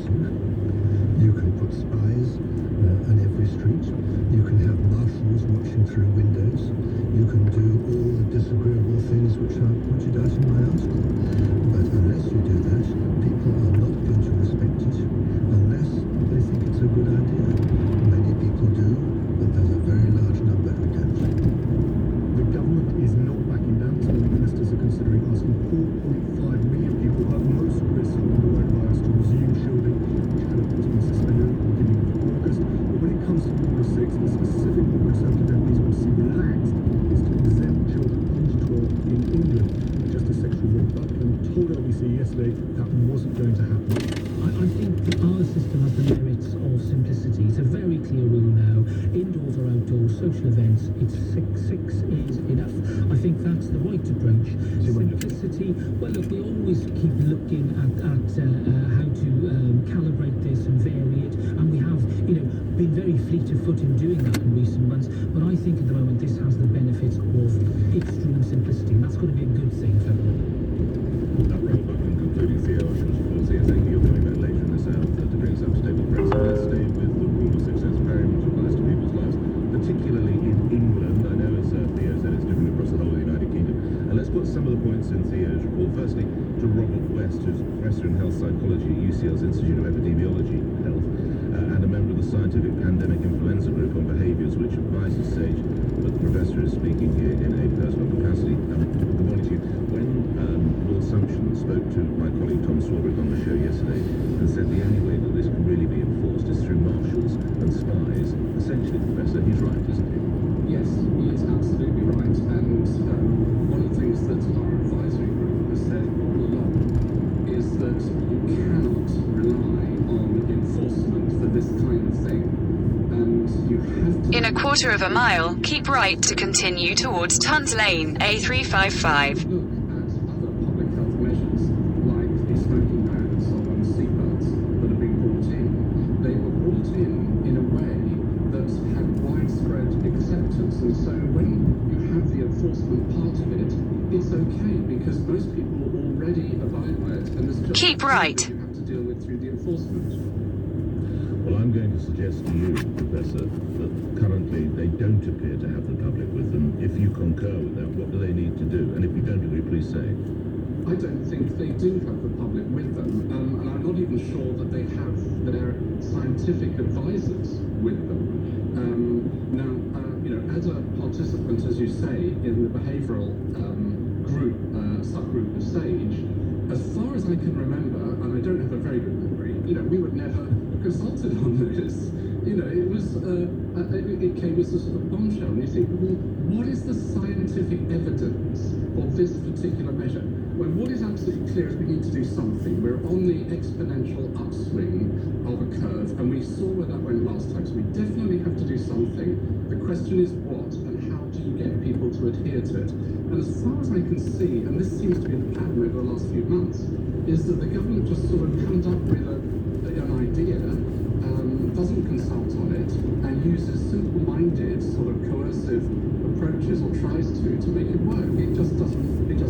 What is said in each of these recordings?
policing. You can put spies on every street. You can have marshals watching through windows. You can do all the disagreeable things which are pointed out in my article. But unless you do that, people are not going to respect it unless they think it's a good idea. Many people do, but there's a very large number who don't. The government is not backing down. Some of the ministers are considering asking 4.5 million people at most risk of coronavirus to resume shielding, which had of course been suspended at the beginning of August. But when it comes to Order 6, the specific what Conservative MPs want to see relaxed is to exempt children under 12 in England. Justice Secretary Rob Buckland told LBC yesterday that wasn't going to happen. I think that our system has the merits of simplicity. It's a very clear rule now. Indoors or outdoors, social events, it's six is enough. I think that's the right approach. Simplicity, well look, we always keep looking at how to calibrate this and vary it, and we have, been very fleet of foot in doing that in recent months, but I think at the moment this has the benefits of extreme simplicity, and that's going to be a good thing for everyone. Rob Buckland concluding CEO Ocean's policy and saying you're coming back later in this hour to bring us up to date with Brexit. Let's stay with the rule of success very much applies to people's lives, particularly in England. I know as Theo said it's different across the whole of the United Kingdom. And let's put some of the points in Theo's report. Firstly, to Robert West, who's a professor in health psychology at UCL's Institute of Epidemiology Health, and a member of the Scientific Pandemic Influenza Group on behaviours which advises SAGE, but the professor is speaking here in a personal capacity. Good morning to you. When Will Sumption spoke to my colleague Tom Swarbrick on the show yesterday and said the only way that this can really be enforced is through marshals and spies, essentially, Professor, he's right, isn't he? Yes, he is absolutely right. And one of the things that our advisory group has said all along is that you cannot rely on enforcement for this kind of thing. And you have to... In a quarter of a mile, keep right to continue towards Tuns Lane, A355. Look at other public health measures, like the smoking ban and so on, seatbelts that have been brought in. They were brought in a way that had widespread acceptance. And so when you have the enforcement part of it, it's okay because most people already abide by it. And there's just keep right. You have to deal with through the enforcement. Well, I'm going to suggest to you, Professor, that currently they don't appear to have the public with them. If you concur with that, what do they need to do? And if you don't agree, please say. I don't think they do have the public with them, and I'm not even sure that they have their scientific advisors with them. As a participant, as you say, in the behavioural subgroup of SAGE, as far as I can remember, and I don't have a very good memory, we were never consulted on this. It was, it came as a sort of bombshell, and you think, well, what is the scientific evidence for this particular measure? Well, what is absolutely clear is we need to do something. We're on the exponential upswing of a curve, and we saw where that went last time, so we definitely have to do something. The question is what, and how do you get people to adhere to it? And as far as I can see, and this seems to be the pattern over the last few months, is that the government just sort of comes up with an idea, doesn't consult on it, and uses simple-minded sort of coercive approaches, or tries to make it work. It just doesn't work.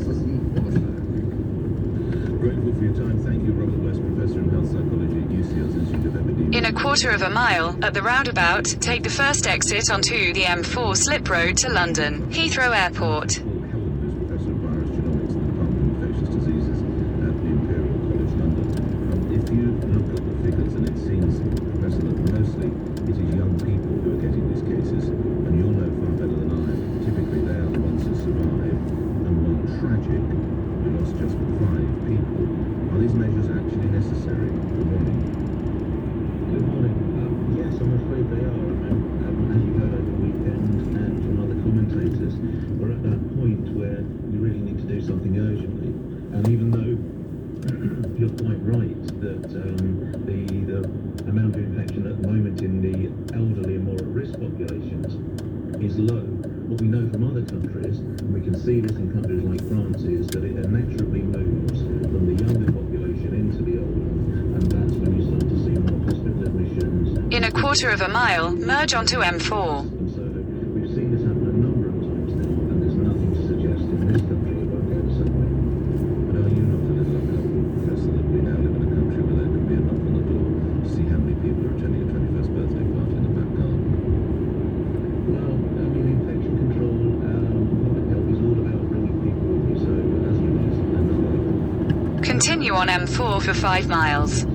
Grateful for your time. Thank you, Robert West, Professor in Health Psychology at UCL's Institute of Epidemiology. In a quarter of a mile, at the roundabout, take the first exit onto the M4 slip road to London, Heathrow Airport. Paul Helen, who's Professor of Virus Genomics in the Department of Infectious Diseases at the Imperial College London. If you look at the figures, and it seems, Professor, that mostly it is young people who are getting these cases, and you'll know far better than I, typically they are the ones who survive, and one tragic, we lost just 5 people. Are these measures actually necessary? Good morning. Good morning. Yes, I'm afraid they are. As you heard over the weekend and from other commentators, we're at that point where we really need to do something urgently. And even though you're quite right that the amount of infection at the moment in the elderly and more at-risk populations is low, what we know from other countries, and we can see this in countries like France, is that it inexorably moves from the younger population into the older, and that's when you start to see more hospital admissions. In a quarter of a mile, merge onto M4. And so we've seen this happen a number of times now, and there's nothing to suggest in this country it won't go the same way. But are you not a little uncomfortable, Professor, that we now live in a country where there can be a knock on the door continue on M4 for 5 miles.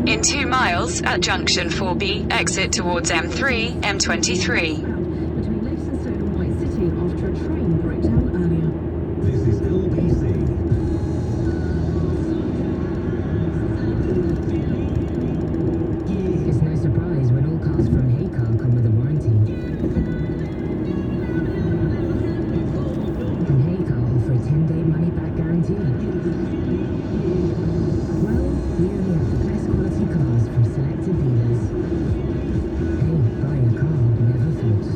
In 2 miles, at junction 4B, exit towards M3, M23. Between Leytonstone and White City after a train broke down earlier. This is LBC. It's no surprise when all cars from Heathrow come with a warranty. And Heathrow offer a 10-day money-back guarantee. Well, we only have the best quality cars from selected dealers. Hey, buying a car never thought.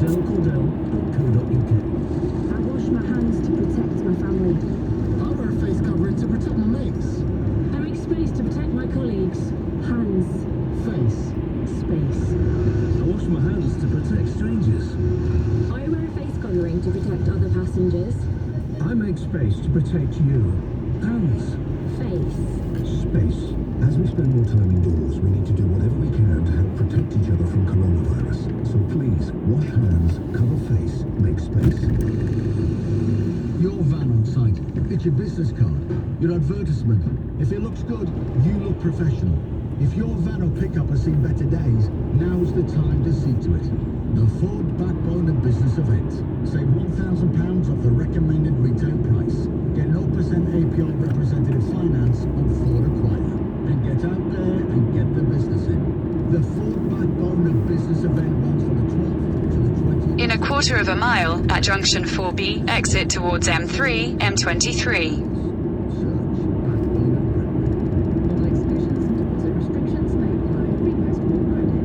delcordel.co.uk. I wash my hands to protect my family. I wear a face covering to protect my mates. I make space to protect my colleagues. Hands. Face. Space. I wash my hands to protect strangers. I wear a face covering to protect other passengers. I make space to protect you. Hands. Face. Space. As we spend more time indoors, we need to do whatever we can to help protect each other from coronavirus. So please, wash hands, cover face, make space. Your van on site. It's your business card. Your advertisement. If it looks good, you look professional. If your van or pickup has seen better days, now's the time to see to it. The Ford Backbone of Business event. Save £1,000 off the recommended retail price. Get 0% APR representative finance on Ford Acquire. And get out there and get the business in. The Ford Backbone of Business event runs from the 12th to the 20th. In a quarter of a mile, at junction 4B, exit towards M3, M23. Search Backbone of Britain. All exclusions and deposit restrictions may apply. Request more credit.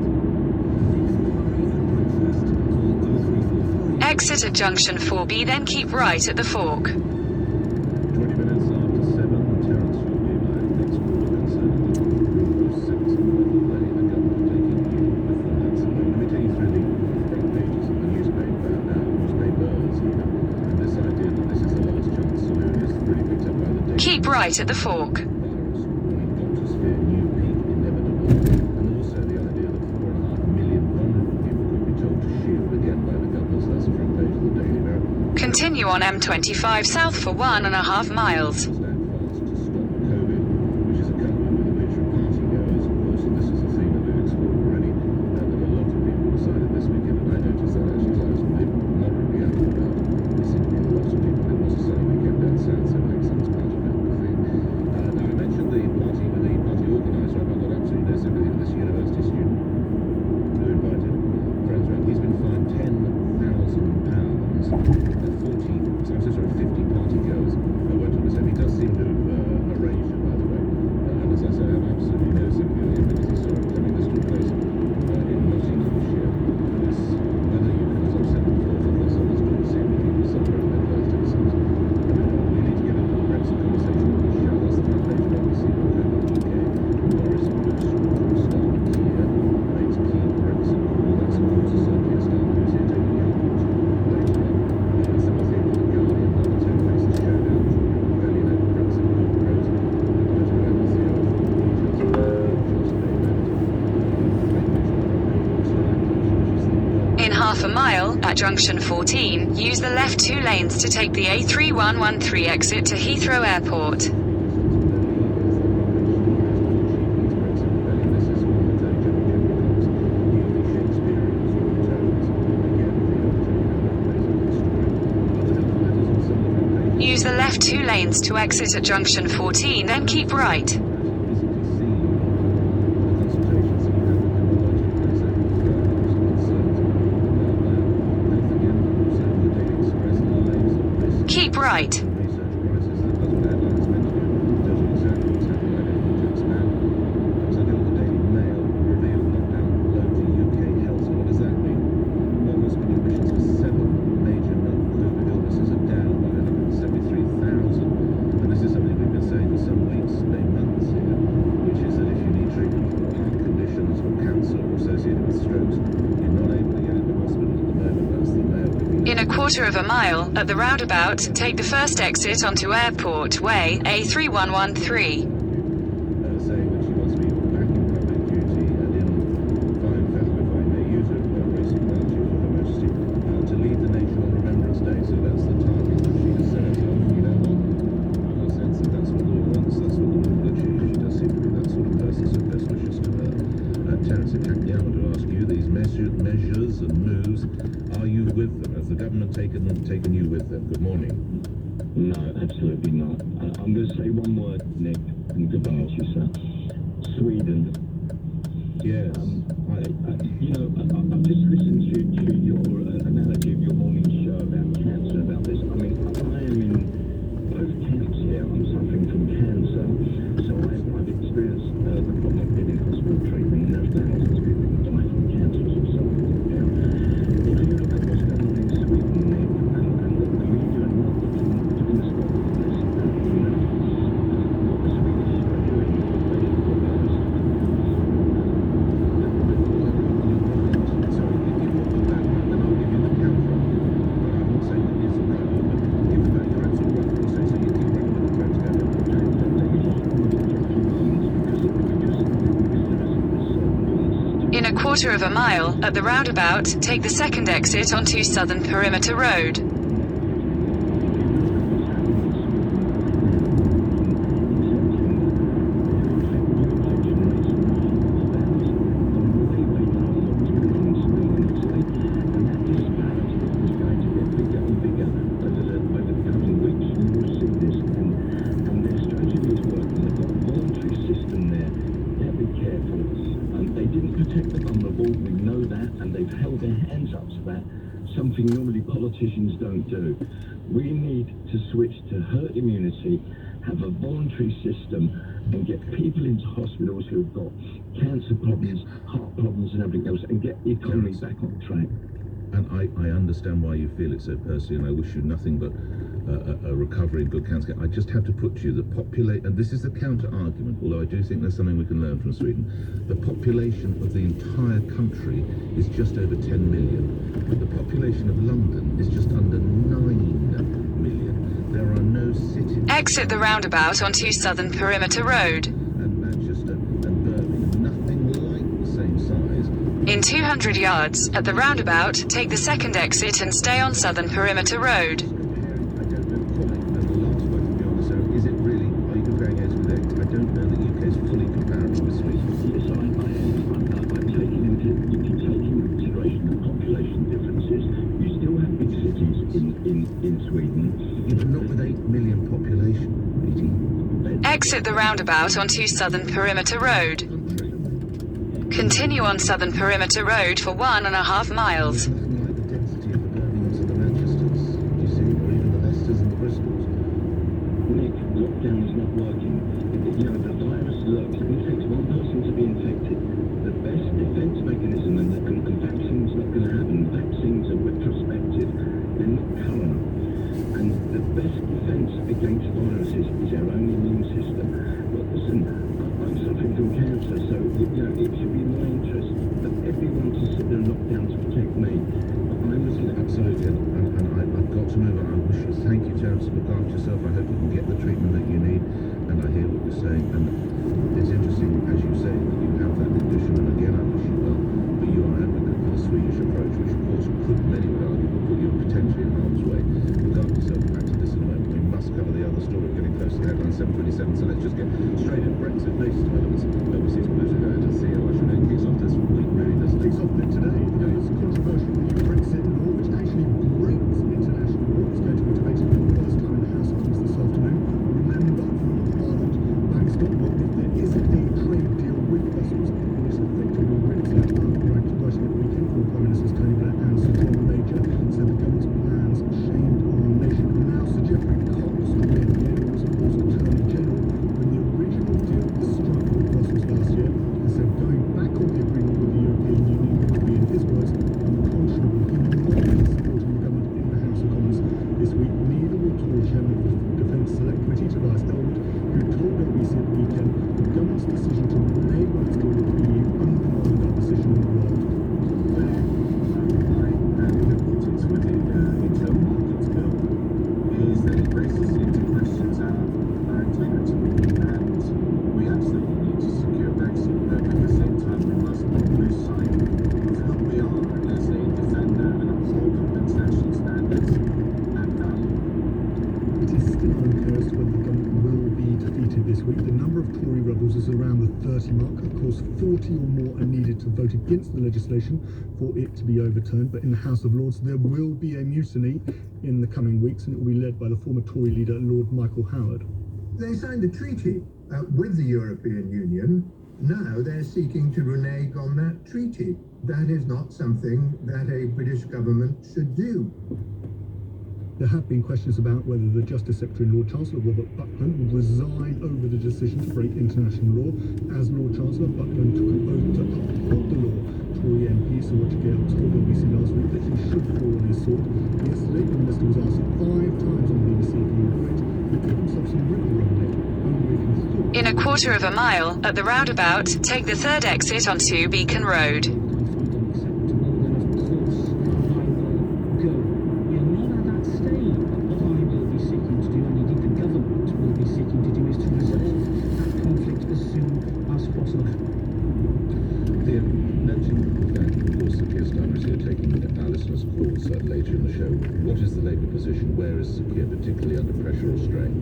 Exit at junction 4B, then keep right at the fork. 20 minutes after 7, Terence will be my next call concerning the Rule 6 delay the government taking you with them. Let me take you through the front pages of the newspapers here. And this idea that this is the last chance saloon is really picked up by the Daily Keep right at the fork. virus warning doctors fear new peak inevitable. And also the idea that 4.5 million vulnerable people could be told to shield again by the government. So that's the front page of the Daily Mirror. Continue on M25 south for 1.5 miles. Stand fast to stop COVID, which is a cover with which party goers, of course, and this is a theme that we've explored already, that a lot of people decided this weekend, and I noticed that actually as I was moderately out and about, there seemed to be a lot of people. It was a sunny weekend down south, so perhaps that's part of it, I think. Now I mentioned the party organiser. I've got absolutely no sympathy for this university student who invited friends around. He's been fined £10,000 at 50 party goers who went on this. And he does seem to have arranged it, by the way. And as I say, I have absolutely no sympathy with him because he saw it coming. This took place in Nottinghamshire. This weather, as I've said before, for this always good to see people celebrating their birthdays. We need to get into the Brexit conversation on the show. That's the front page of BBC.co.uk. Boris Johnson from Stark here makes key Brexit call. That's of course a Serbian star who's here taking the airport later on. Similar thing for the Guardian. Number 10 faces showdown. Rebellion over Brexit. Good pros. Political empathy over details of just In half a mile, at junction 14, use the left 2 lanes to take the A3113 exit to Heathrow Airport. Use the left 2 lanes to exit at junction 14, then keep right. Keep right. In a quarter of a mile, at the roundabout, take the first exit onto Airport Way, A3113. Saying that she wants to be back in public duty and in fine feather, if I may use a racing analogy for Her Majesty, to lead the nation on Remembrance Day. So that's the target that she has set herself. You know, I sense that that's what the law wants, that's what the law will achieve. She does seem to be that sort of person, so best wishes to her. Terence, in fact, I want to ask you, these measures and moves, are you with them? Has the government taken you with them? Good morning. No, absolutely not. I'm going to say one word, Nick, and goodbye to you, sir. Sweden. Yes. I've just listened to your analogy of your morning show about cancer, about this. I mean, I am in both camps here. I'm suffering from cancer, so I've experienced the problem of being in hospital treatment. There are thousands of people who die from cancer as a result. If you look at quarter of a mile, at the roundabout, take the second exit onto Southern Perimeter Road. Something normally politicians don't do. We need to switch to herd immunity, have a voluntary system, and get people into hospitals who have got cancer problems, heart problems, and everything else, and get the economy back on track. And I understand why you feel it so personally, and I wish you nothing but a recovery and good cancer care. I just have to put to you the and this is the counter argument, although I do think there's something we can learn from Sweden. The population of the entire country is just over 10 million. The population of London is just under 9 million. There are no cities. Exit the roundabout onto Southern Perimeter Road. And Manchester and Birmingham, nothing like the same size. In 200 yards, at the roundabout, take the second exit and stay on Southern Perimeter Road. I don't know quite, and the last one, to be honest, so is it really, are you comparing it with it? I don't know that UK is fully comparable with Sweden. Yes, I'm taking into consideration the population differences. You still have big cities in Sweden. Yeah, but not with 8 million population, Petey. Exit the roundabout onto Southern Perimeter Road. Continue on Southern Perimeter Road for 1.5 miles. Nothing like the density of the Birminghams and the Manchesters, you see, or even the Leicesters and the Bristols. Nick, lockdown is not working. You know, the virus lurks. It takes one person to be infected. The best defense mechanism, and vaccines not going to happen. Vaccines are retrospective. They're not current. And the best defense against viruses is our own immune system. But listen, I'm suffering from cancer, so you know, it should be my interest that everyone to sit there and lock down to protect me. I was Absolutely, and I've got to move on. I wish you thank you, Terence. Look after yourself. I hope you can get the treatment that you need. And I hear what you're saying. And it's interesting, as you say, that you have that condition. And again, I wish you well. But you are an advocate for the Swedish approach, which of course could, many would argue, will put you potentially in harm's way. Look after yourself. Back to this in a moment. We must cover the other story. Getting close to the headline 7:27. So let's just get straight in. Brexit, latest developments. Overseas pollution going to CEO. I should know. Kicks off this week, really, doesn't it? Kicks off today. There is controversial new Brexit law, which actually breaks international law. It's going to be debated for the first time in the House of Commons this afternoon. Remember, Northern Ireland backstop law. If there isn't a trade deal with Brussels, it is effectively ripped out. Writing at the weekend from Prime Ministers Tony Blair and Sir John Major said the government's plans shamed our nation. Now Sir Geoffrey Cox, who was of course Attorney General when the original deal was struck with Brussels last year, has said going back on the agreement with the European Union would be, in his words, unconscionable. He will not be supporting the government in the House of Commons this week. Neither will Tory Chairman of the Defence Select Committee, Tobias Ellwood, who told BBC at the weekend the government's decision to renege on its deal with the EU undermined our position in the world. Is that it raises into questions our integrity, and we absolutely need to secure Brexit, but at the same time we must not lose sight of who we are as a defender and upholder of international standards and value. It is still unclear as to whether the government will be defeated this week. The number of Tory rebels is around the 30 mark. Of course, 40 or more are needed to vote against the legislation for it to be overturned. But in the House of Lords, there will be a mutiny in the coming weeks, and it will be led by the former Tory leader, Lord Michael Howard. They signed a treaty with the European Union. Now they're seeking to renege on that treaty. That is not something that a British government should do. There have been questions about whether the Justice Secretary and Lord Chancellor Robert Buckland would resign over the decision to break international law. As Lord Chancellor, Buckland took an oath to uphold the law. Tory MP Sir Roger Gale told BBC last week that he should fall on his sword. Yesterday, the minister was asked 5 times on BBC if he would quit. He gave himself some wriggle room on it. Only if he thought. In a quarter of a mile, at the roundabout, take the third exit onto Beacon Road. feature in the show. What is the Labour position? Where is Sir Keir particularly under pressure or strain?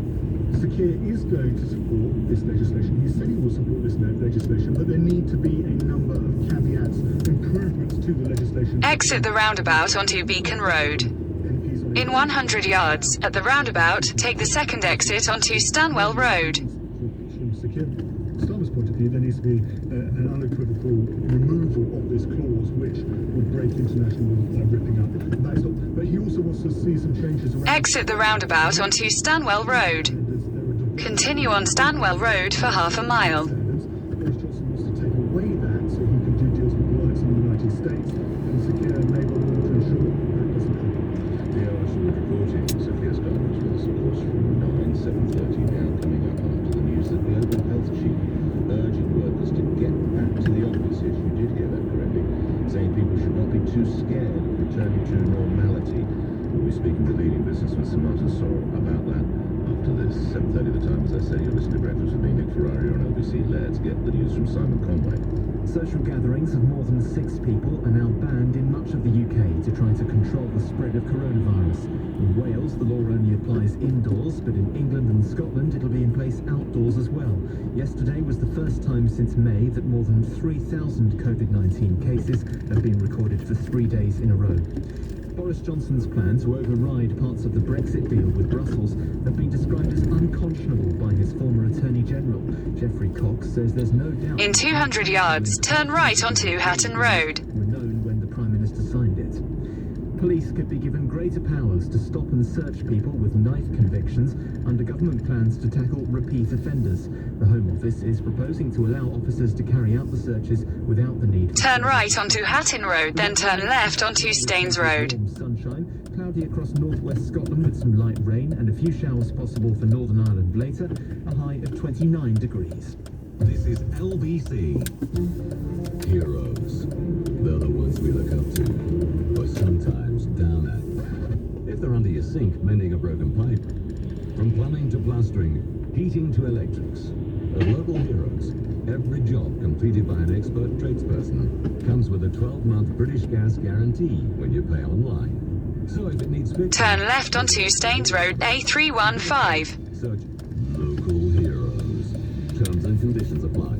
Sir Keir is going to support this legislation. He said he will support this legislation, but there need to be a number of caveats, improvements to the legislation. Exit the roundabout onto Beacon Road. In 100 yards, at the roundabout, take the second exit onto Stanwell Road. From Sir Keir Starmer's point of view, there needs to be an unequivocal removal of this clause, which would break international ripping up. But he also wants to see some changes around. Exit the roundabout onto Stanwell Road. Continue on Stanwell Road for half a mile. Boris Johnson wants to take away that so he can do deals with the likes of the United States, and Sir Keir may well want to ensure that doesn't happen. The RSL reporting Sir Keir Starmer was with us, of course, from 7:30 now, coming up after the news that Global Health Chief urging workers to get back to the office. Yes, you did hear that correctly, saying people should not be too scared of returning to normality. We'll be speaking to leading businessman Sir Martin Sorrell about that after this. 7:30 the time, as I say. You're listening to Breakfast with me, Nick Ferrari, on LBC. Let's get the news from Simon Conway. Social gatherings of more than 6 people are now banned in much of the UK to try to control the spread of coronavirus. In Wales, the law only applies indoors, but in England and Scotland, it'll be in place outdoors as well. Yesterday was the first time since May that more than 3,000 COVID-19 cases have been recorded for 3 days in a row. Boris Johnson's plan to override parts of the Brexit deal with Brussels have been described as unconscionable by his former Attorney General. Geoffrey Cox says there's no doubt... In 200 yards, turn right onto Hatton Road. ...were known when the Prime Minister signed it. Police could be given greater powers to stop and search people with knife convictions under government plans to tackle repeat offenders. The Home Office is proposing to allow officers to carry out the searches without the need... Turn right onto Hatton Road, then turn left onto Staines Road. Sunshine, cloudy across northwest Scotland with some light rain and a few showers possible for Northern Ireland later, a high of 29 degrees. This is LBC. Heroes. They're the ones we look up to, but sometimes down at. If they're under your sink mending a broken pipe, from plumbing to plastering, heating to electrics, at Local Heroes, every job completed by an expert tradesperson comes with a 12-month British Gas guarantee when you pay online. So if it needs fixing... Turn left onto Staines Road, A315. Search Local Heroes. Terms and conditions apply.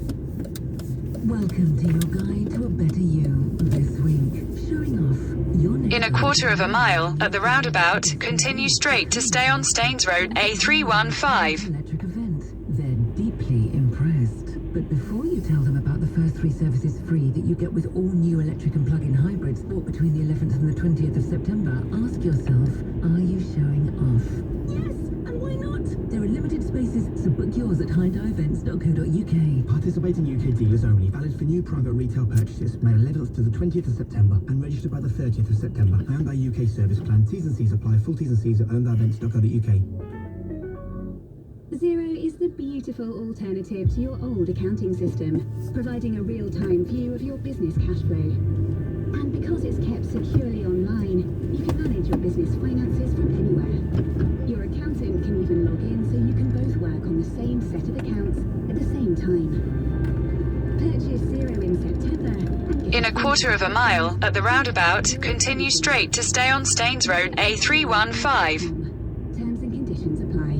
Welcome to your guide to a better you. This week, showing off your... In a quarter of a mile, at the roundabout, continue straight to stay on Staines Road, A315. Electric event. They're deeply impressed. But before you tell them about the first 3 services free that you get with all new electric and plug-in hybrids bought between the 11th and the 20th of September, ask yourself, are you showing off? Yes, and why not? There are limited spaces, so book yours at highdiveents.co.uk. Participating UK dealers only, valid for new private retail purchases, May 11th to the 20th of September, and registered by the 30th of September. Owned by UK Service Plan. T's and C's apply. Full T's and C's at ownedbyevents.co.uk. Xero is the beautiful alternative to your old accounting system, providing a real-time view of your business cash flow. And because it's kept securely online, you can manage your business finances from anywhere. Your accountant can even log in so you can both work on the same set of accounts at the same time. Purchase Xero in September. In a quarter of a mile, at the roundabout, continue straight to stay on Staines Road, A315. Terms and conditions apply.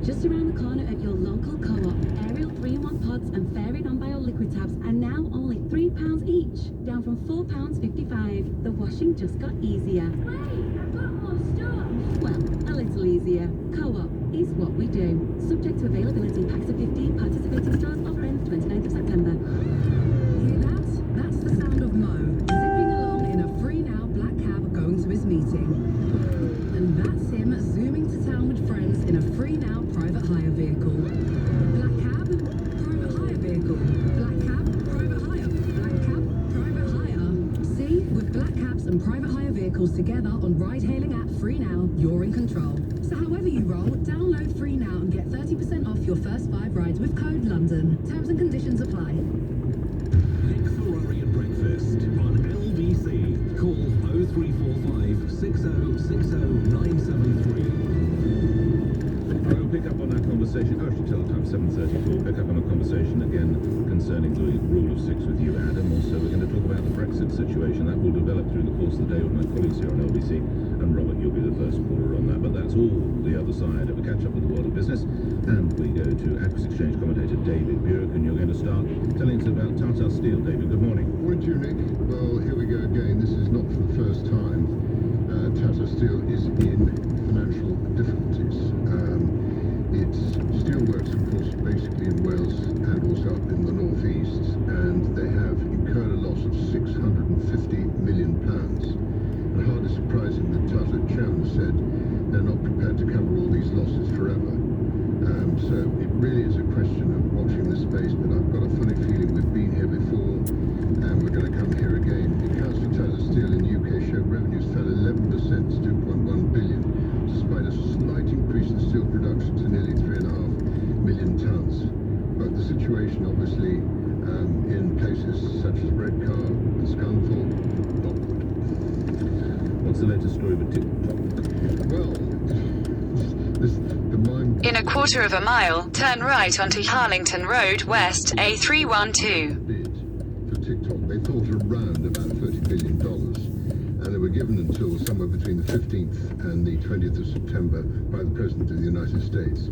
Just around the corner at your local co-op, Ariel 3-in-1 pods and Fairy non-bio liquid tabs are now only £3 each, down from £4.55. The washing just got easier. Wait, I've got more stuff. Well, a little easier. Co-op is what we do. Subject to availability, packs of 15 participating stores offer ends 29th of September. Hear that? That's the sound of Mo, zipping along in a free now black cab going to his meeting. And that's him zooming to town with friends in a free now private hire vehicle. Black cab, private hire vehicle. Black cab, private hire. Black cab, private hire. See, with black cabs and private hire vehicles together on ride-hailing app Free Now, you're in control. So however you roll, download Free Now and get 30% off your first 5 rides with code LONDON. Terms and conditions apply. Nick Ferrari at Breakfast on LBC. Call 0345 6060 973. I will pick up on that conversation conversation, oh, I should tell the time, 7:34. We'll pick up on a conversation again concerning the rule of six with you, Adam. Also, we're going to talk about the Brexit situation. That will develop through the course of the day with my colleagues here on LBC. And Robert, you'll be the first caller on that. But that's all the other side of a catch-up with the world of business. And we go to Aquis Exchange commentator David Burke, and you're going to start telling us about Tata Steel. David, good morning. Morning to you, Nick. Well, here we go again. This is not for the first time. Tata Steel is in financial difficulties. Its steelworks, of course, basically in Wales and also up in the northeast, and they have incurred a loss of £650 million. And hardly surprising that Tata chairman said they're not prepared to cover all these losses forever. So it really is a question of watching this space, but I've got a funny feeling we've been here before and we're going to come here again. The accounts for Tata Steel in the UK showed revenues fell 11% to 2.1 billion, despite a slight increase in steel production to nearly 3.5 million tonnes. But the situation, obviously, in places such as Redcar and Scunthorpe, not good. What's the latest story with TikTok? Well, in a quarter of a mile, turn right onto Harlington Road West, A312. Bid for TikTok, they thought around about $30 billion, and they were given until somewhere between the 15th and the 20th of September by the President of the United States.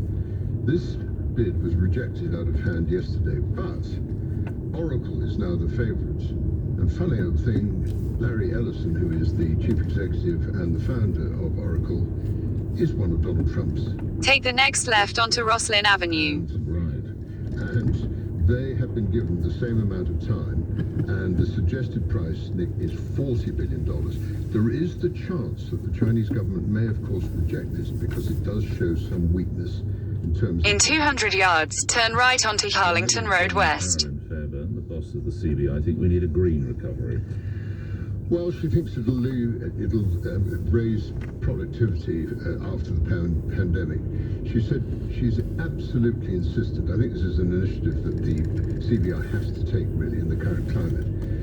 This bid was rejected out of hand yesterday, but Oracle is now the favourite. And funny old thing, Larry Ellison, who is the chief executive and the founder of Oracle, is one of Donald Trump's. Take the next left onto Roslyn Avenue. Right. And they have been given the same amount of time, and the suggested price, Nick, is $40 billion. There is the chance that the Chinese government may, of course, reject this because it does show some weakness in terms In 200 yards, turn right onto Harlington Road West. Aaron Fairbairn, the boss of the CBI, I think we need a green recovery. Well, she thinks it'll raise productivity after the pandemic. She said she's absolutely insistent. I think this is an initiative that the CBI has to take, really, in the current climate.